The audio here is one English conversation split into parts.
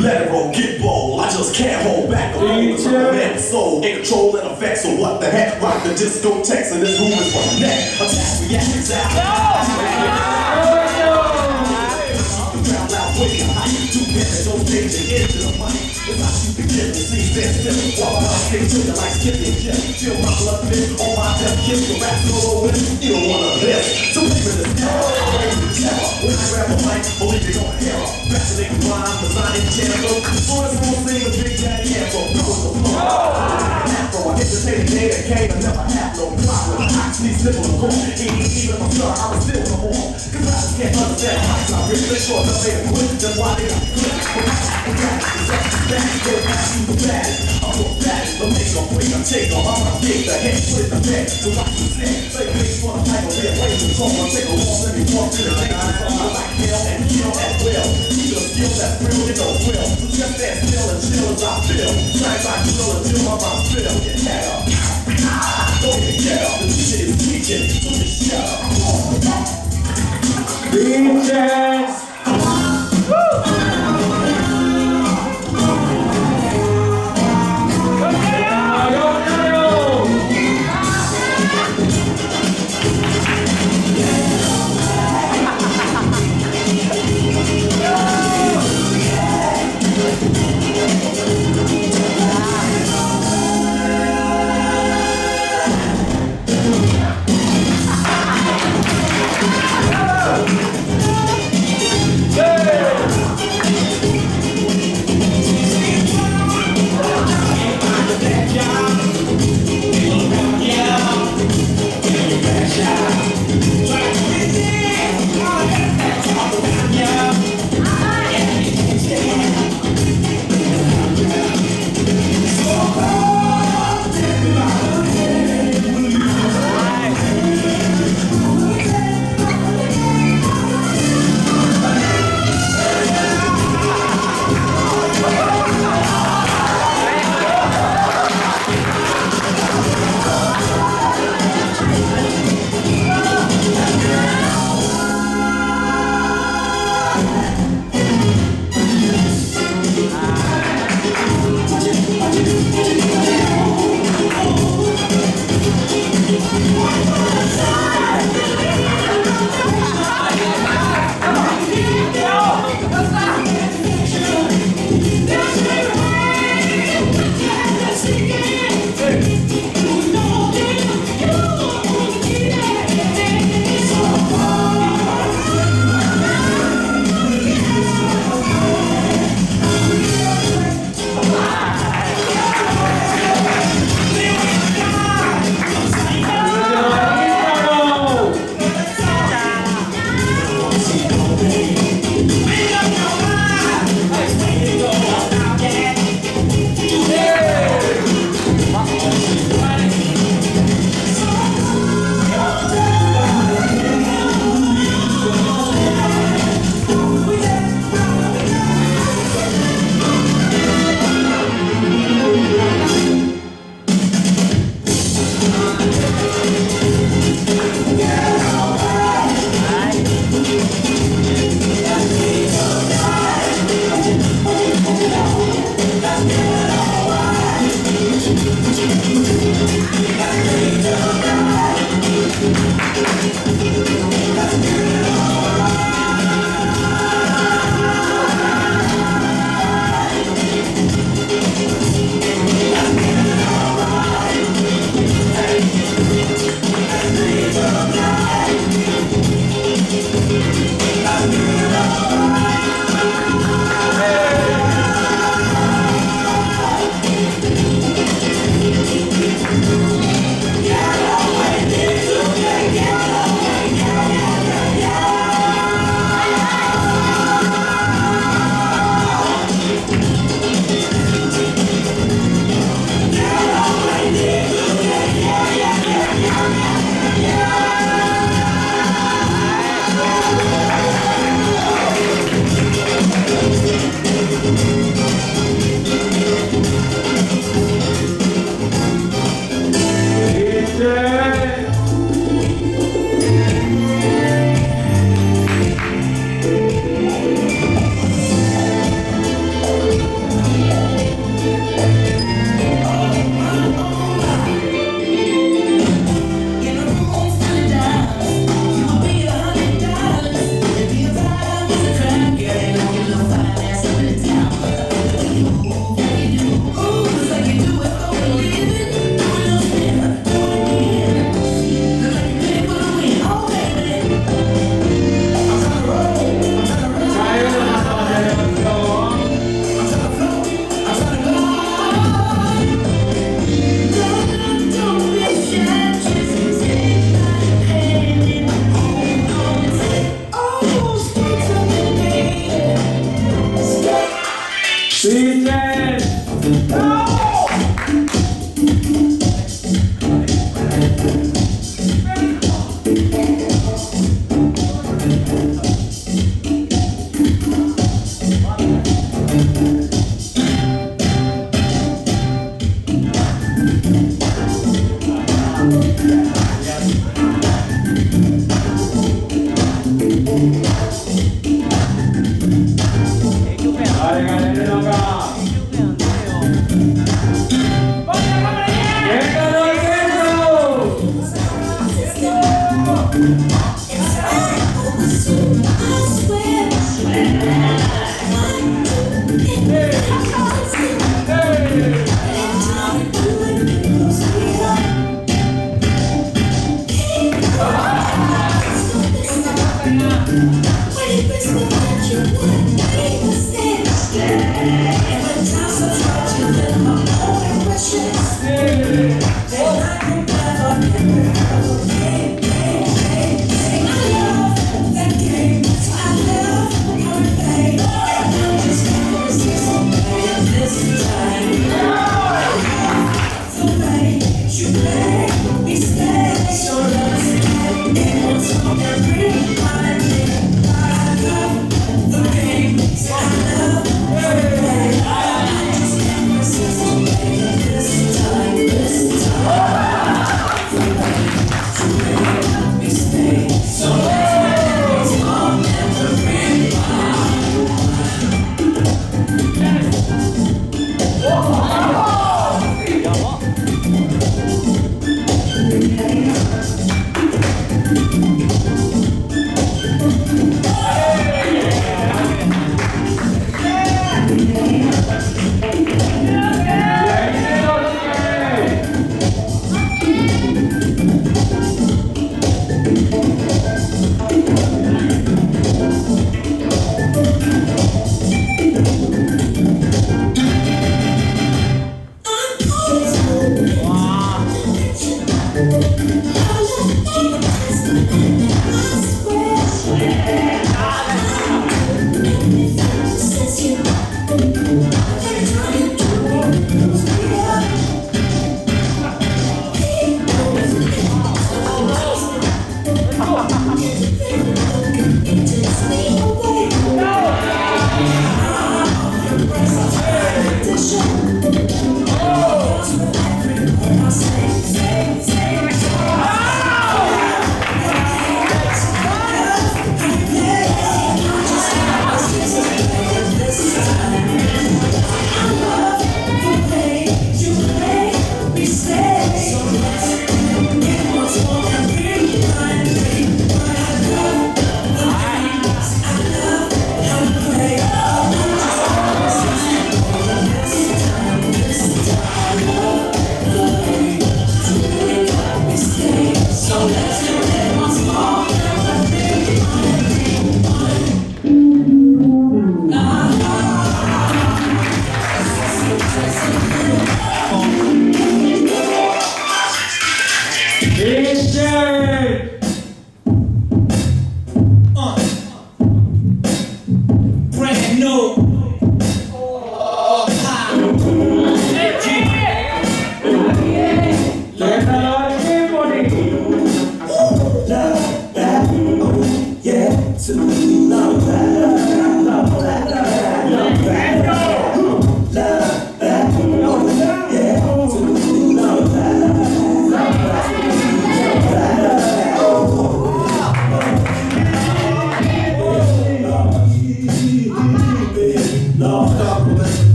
Let it roll, get bold, I just can't hold back. I'm on the soul, in control and effect. So what the heck, rock the discotheques and this room is for the neck. Attack, reaction, sound. Ground loud, waiting, I need to get it, don't change it into the money. If I shoot the kid, the scene stands still. While I stay trigger like skipping jet. Feel my blood fit on my death kiss. The rap solo with you don't wanna live. So leave it as terror. When I grab a mic, believe you're gonna hear her. Fascinating rhyme, designing channel. First one thing with Big Daddy Afro. Afro, I entertain day and came and never have no problem. I see simple and cool. Even my son, I was still no more. Cause I just can't understand how I really make sure that they quit. That's why they got quit. Back, go back to the bad. I'm so bad, but make no break, I take off. I'm gonna take the head, put it in the bed. So I can say, say, please for the title, be away from home. I'll take a walk, let me walk to the thing. I like kill and kill at will. Use a skill that's real, you know, will. So just stand still and chill as I feel. Try by drill until my mind feel. Get head up. Go get up. This shit is teaching, so just shut up. Beaches!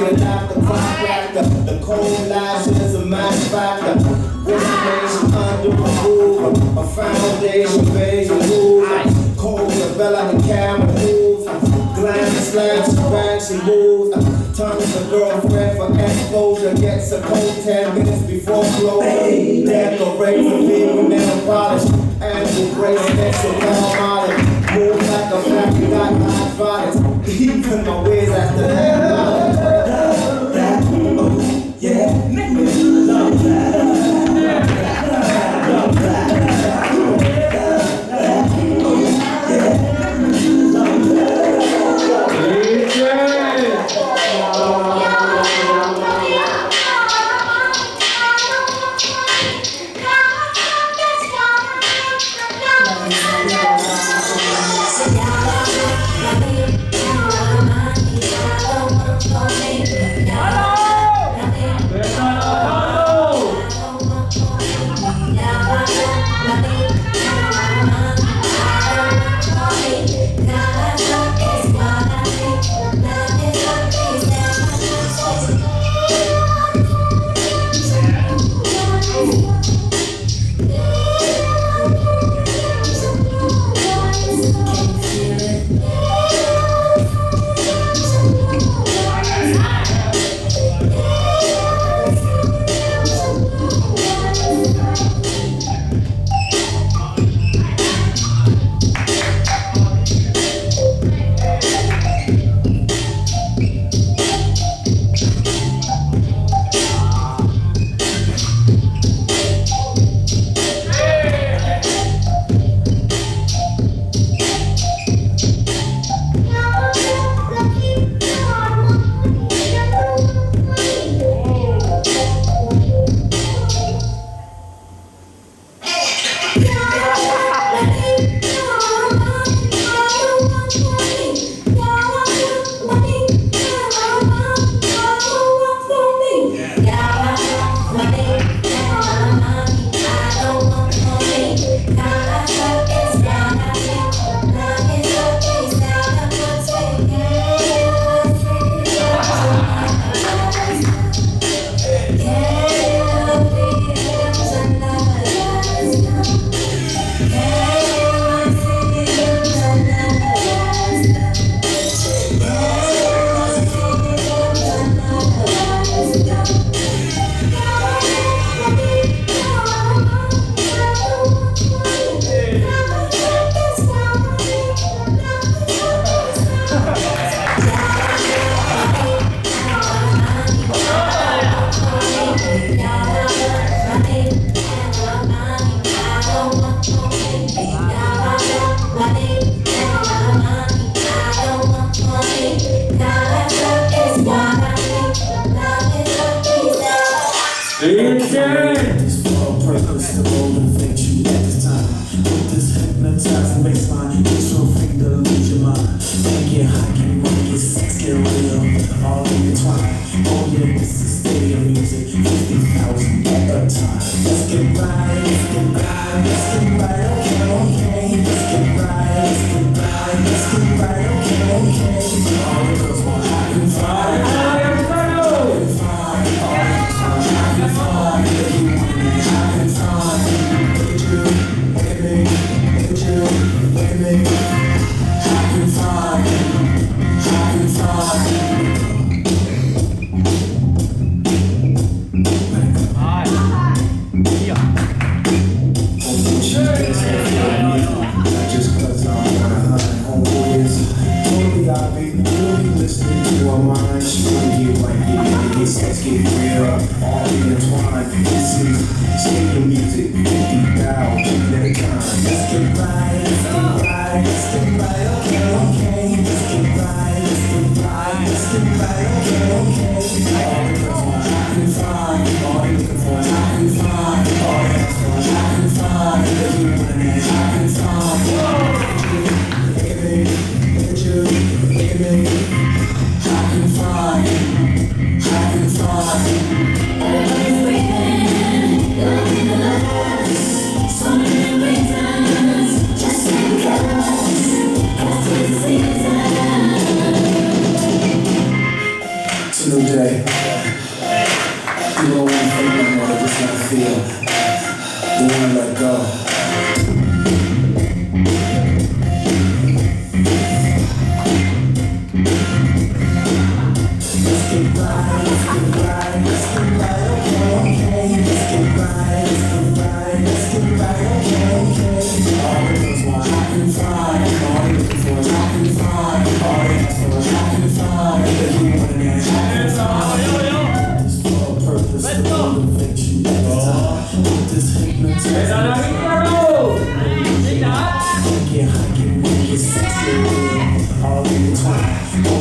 Faded out the clock factor. The cold lashes a match factor. Reservation under a roof. A foundation beige move. Cold develop the camera moves. Glance slams, bang, she moves. Turns the girlfriend for exposure. Gets a cold 10 minutes before close. Decorate the fingernail polish. And grace next to well move like a flash, got hydraulics. Even my ways after that. Oh, yeah. Make me love that. Love that.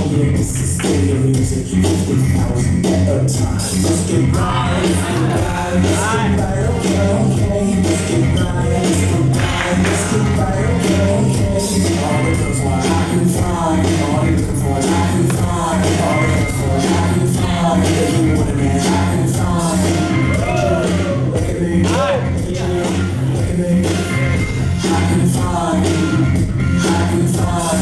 yeah, this is stadium music, 50,000 at a time. Let's get right, let's get right, let's get right, okay, okay. Let's get right, let's get right, let's get right, okay, okay. All the girls want I can find, all they looking for is I can find, all they looking for is I can find. If you want a man, I can find. Look at me, look at me. I can find, I can find.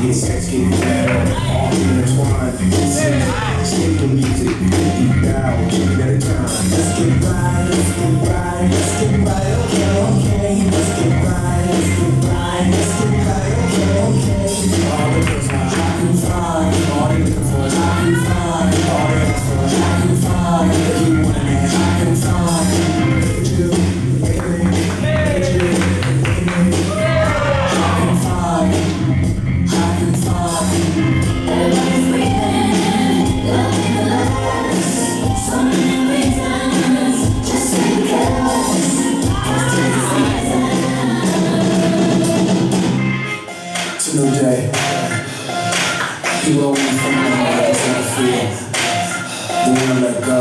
Sex, get bad, all intertwined. Stadium music, 50,000 at a time. Let's get right, let's get right, let's get right, okay, okay. Let's get right, let's get right, let's get right, okay, okay. All the girls want I can find, all they looking for is I can find, all they ask for is I can find. If you want a man, I can find. Look at you, look at me, look at you, look at me. I can find. Everybody's breathing, loving the lights. So many reasons, just because. It's the season. It's a new day. You roll me from the heart, that's how I feel. Don't wanna let go.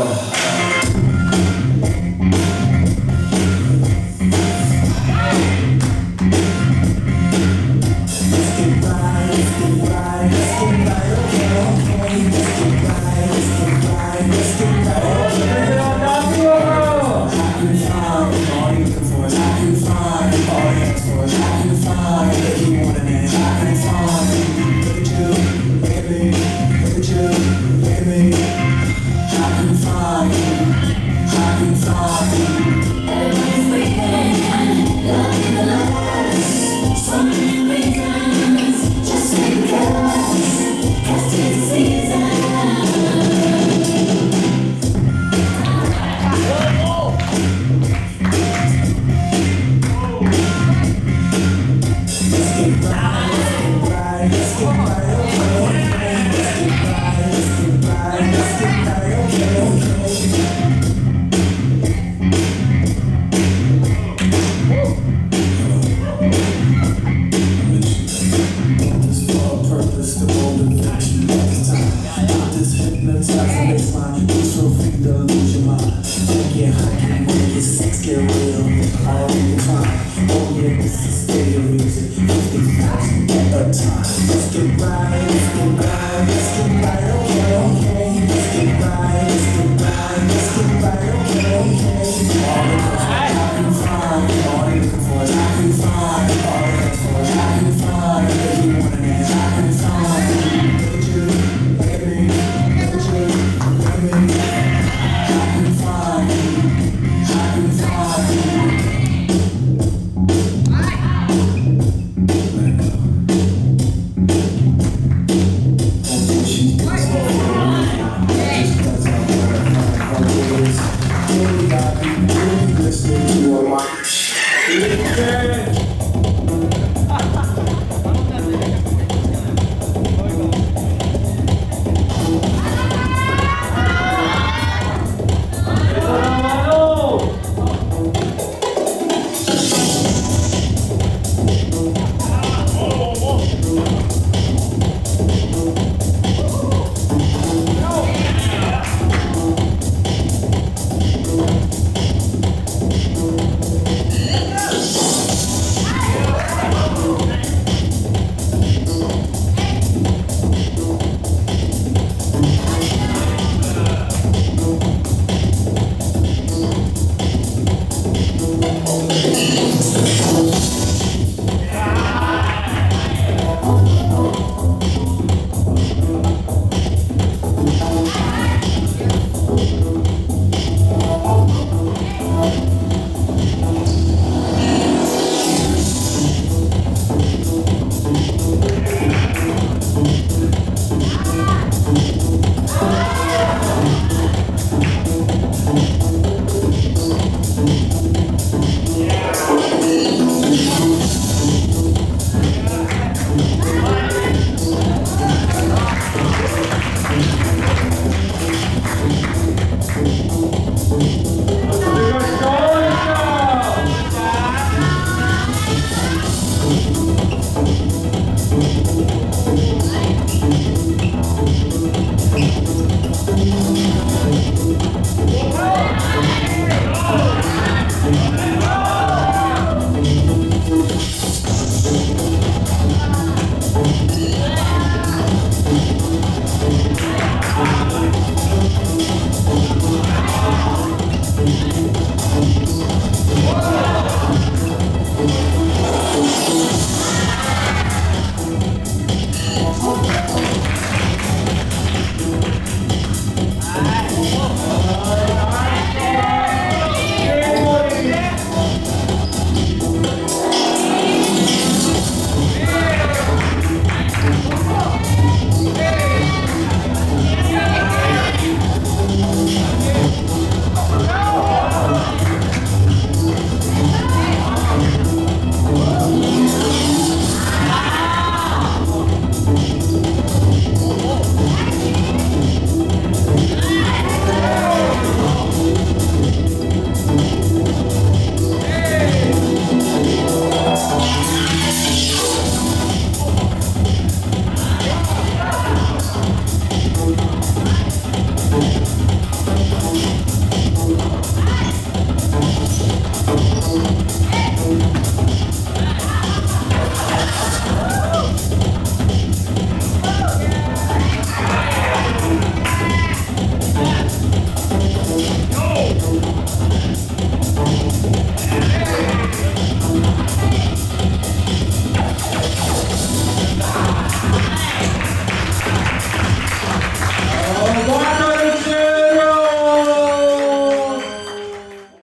Hold